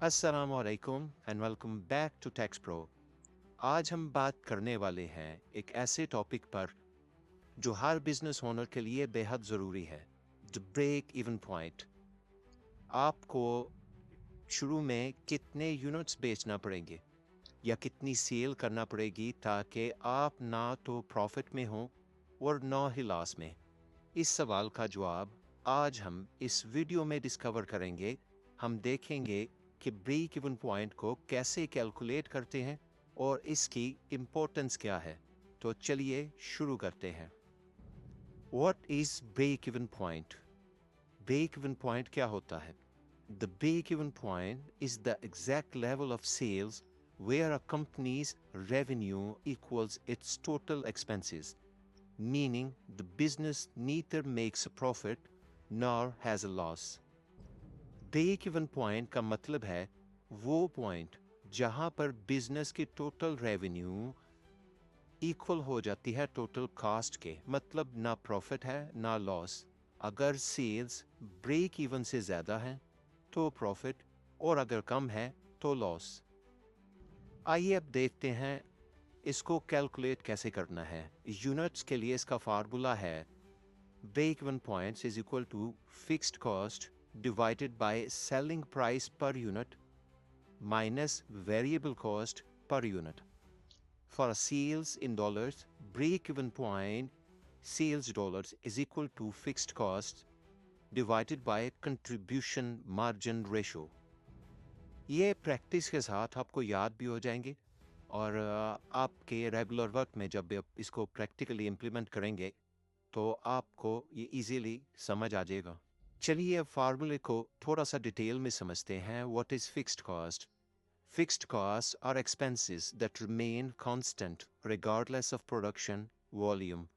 अस्सलाम वालेकुम and welcome back to Tax Pro. आज हम बात करने वाले हैं एक ऐसे टॉपिक पर जो हर बिजनेस ओनर के लिए बेहद ज़रूरी है, द ब्रेक इवन पॉइंट। आपको शुरू में कितने यूनिट्स बेचना पड़ेंगे या कितनी सेल करना पड़ेगी ताकि आप ना तो प्रॉफिट में हो और ना ही लॉस में। इस सवाल का जवाब आज हम इस वीडियो में डिस्कवर करेंगे। हम देखेंगे कि ब्रेक इवन पॉइंट को कैसे कैलकुलेट करते हैं और इसकी इम्पोर्टेंस क्या है। तो चलिए शुरू करते हैं। What is break even point? Break even point क्या होता है? The break even point is the exact level of sales where a company's revenue equals its total expenses, meaning the business neither makes a profit nor has a loss. Break even point का मतलब है वो point जहां पर business की total revenue equal हो जाती है टोटल कॉस्ट के, मतलब ना प्रॉफिट है ना लॉस। अगर सेल्स ब्रेक इवन से ज़्यादा है तो प्रॉफिट, और अगर कम है तो लॉस। आइए अब देखते हैं इसको कैलकुलेट कैसे करना है। यूनिट्स के लिए इसका फार्मूला है break even points is equal to fixed cost divided by selling price per unit minus variable cost per unit. For sales in dollars, break even point sales dollars is equal to fixed cost divided by contribution margin ratio. ये practice के साथ आपको याद भी हो जाएंगे और आपके रेगुलर वर्क में जब आप इसको प्रैक्टिकली इम्प्लीमेंट करेंगे तो आपको ये इजीली समझ आ जाएगा। चलिए अब फार्मूले को थोड़ा सा डिटेल में समझते हैं। What is fixed cost? Fixed cost are expenses that remain constant regardless of production volume.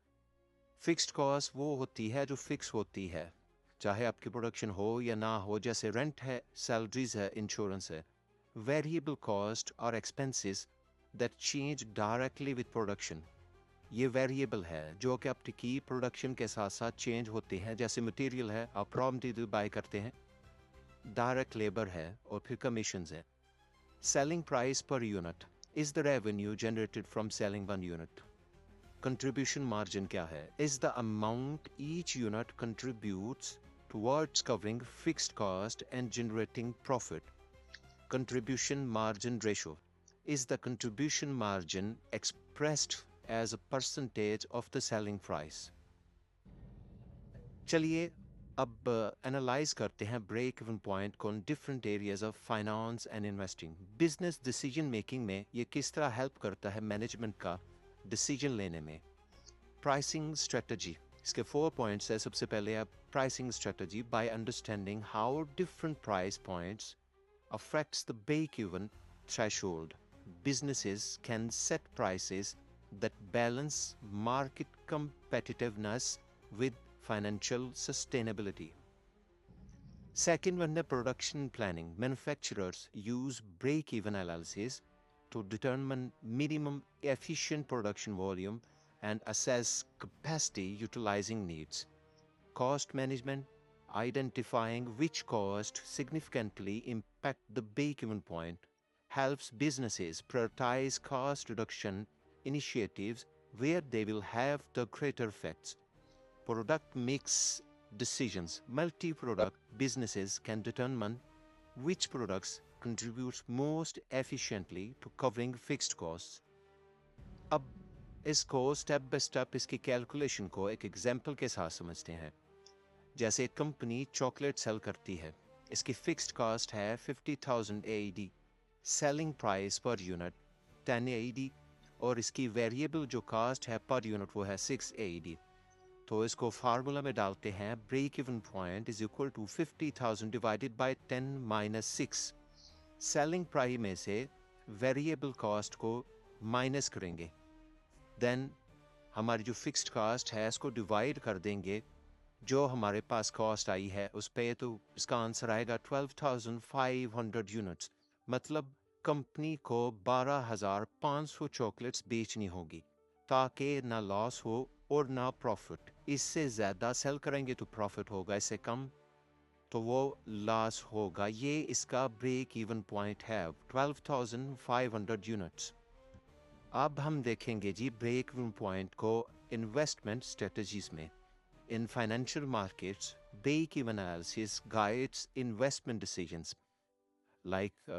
Fixed cost वो होती है जो फिक्स होती है, चाहे आपकी प्रोडक्शन हो या ना हो, जैसे रेंट है, सैलरीज है, इंश्योरेंस है। Variable cost are expenses that change directly with production. ये वेरिएबल है जो कि आपकी प्रोडक्शन के साथ साथ चेंज होते हैं, जैसे मटेरियल है, आप रॉ मटेरियल बाय करते हैं, डायरेक्ट लेबर है और फिर कमीशंस है। Selling price per unit is the revenue generated from selling one unit. Contribution margin क्या है? Is the amount each unit contributes towards covering fixed cost and generating profit. Contribution margin ratio is the contribution margin expressed as a percentage of the selling price. चलिए अब analyse करते हैं break even point को different areas of finance and investing. Business decision making में ये किस तरह help करता है मैनेजमेंट का डिसीजन लेने में। प्राइसिंग स्ट्रेटजी, इसके 4 पॉइंट्स है। सबसे पहले आप pricing strategy, by understanding how different price points affects the break-even threshold. Businesses can set prices that balance market competitiveness with financial sustainability. Second one, the production planning. Manufacturers use break-even analysis to determine minimum efficient production volume and assess capacity utilizing needs. Cost management, identifying which costs significantly impact the break-even point, helps businesses prioritize cost reduction initiatives where they will have the greater effects. Product mix decisions. Multi-product businesses can determine which products contribute most efficiently to covering fixed costs. अब इसको step by step इसकी calculation को एक example के साथ समझते हैं। जैसे कंपनी चॉकलेट सेल करती है, इसकी फिक्स्ड कॉस्ट है 50,000 AED, selling price per unit 10 AED और इसकी वेरिएबल जो कॉस्ट है पर यूनिट वो है 6 AED। तो इसको फार्मूला में डालते हैं, break even point is equal to 50,000 divided by 10 minus 6। Selling price में से वेरिएबल कॉस्ट को माइनस करेंगे, देन हमारी जो फिक्स्ड कॉस्ट है इसको डिवाइड कर देंगे जो हमारे पास कॉस्ट आई है उस पे, तो इसका आंसर आएगा 12,500 यूनिट्स। मतलब कंपनी को 12,500 चॉकलेट्स बेचनी होगी ताकि ना लॉस हो और ना प्रॉफिट। इससे ज़्यादा सेल करेंगे तो प्रॉफिट होगा, इससे कम तो वो लॉस होगा। ये इसका ब्रेक इवन पॉइंट है 12,500 यूनिट्स। अब हम देखेंगे जी ब्रेक इवन पॉइंट को इन्वेस्टमेंट स्ट्रेटजीज में। In financial markets, break-even analysis guides investment decisions like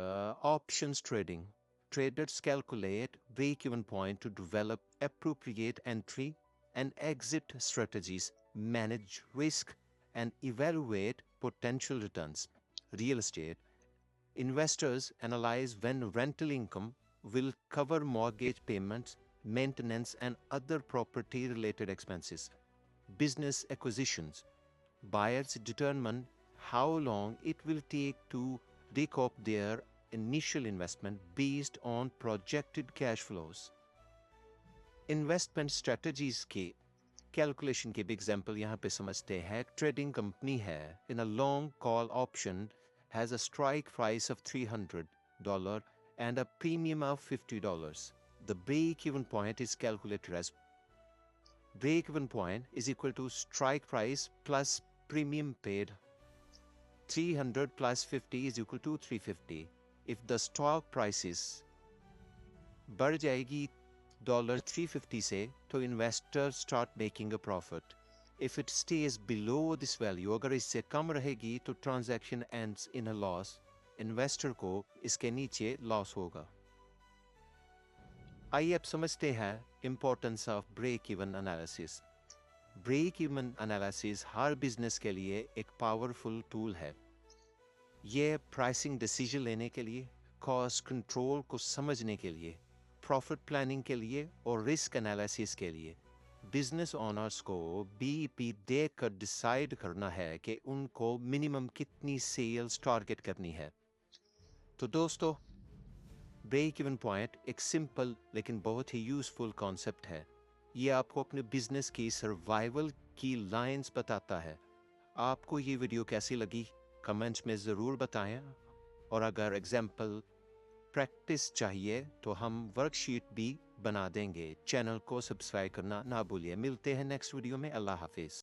options trading. Traders calculate break-even point to develop appropriate entry and exit strategies, manage risk, and evaluate potential returns. Real estate investors analyze when rental income will cover mortgage payments, maintenance, and other property-related expenses. Business acquisitions. Buyers determine how long it will take to recoup their initial investment based on projected cash flows. Investment strategies के calculation के भी example यहाँ पे समझते हैं। Trading company है in a long call option has a strike price of $300 and a premium of $50. The break-even point is calculated as break-even point is equal to strike price plus premium paid. 300 plus 50 is equal to 350. If the stock prices बढ़ जाएगी $350 से तो investor start making a profit. If it stays below this value, अगर इससे कम रहेगी तो transaction ends in a loss. Investor को इसके नीचे loss होगा। आइए अब समझते हैं importance of break-even analysis. Break-even analysis her business के लिए एक powerful tool है। ये pricing decision लेने के लिए, cost control को समझने के लिए, प्रॉफिट प्लानिंग के लिए और रिस्क एनालिसिस के लिए बिजनेस ओनर्स को बीईपी देख कर डिसाइड करना है कि उनको मिनिमम कितनी सेल्स टारगेट करनी है। तो दोस्तों, ब्रेक इवन पॉइंट एक सिंपल लेकिन बहुत ही यूजफुल कॉन्सेप्ट है। ये आपको अपने बिजनेस की सर्वाइवल की लाइंस बताता है। आपको ये वीडियो कैसी लगी कमेंट्स में ज़रूर बताएं, और अगर एग्जाम्पल प्रैक्टिस चाहिए तो हम वर्कशीट भी बना देंगे। चैनल को सब्सक्राइब करना ना भूलिए। मिलते हैं नेक्स्ट वीडियो में। अल्लाह हाफिज़।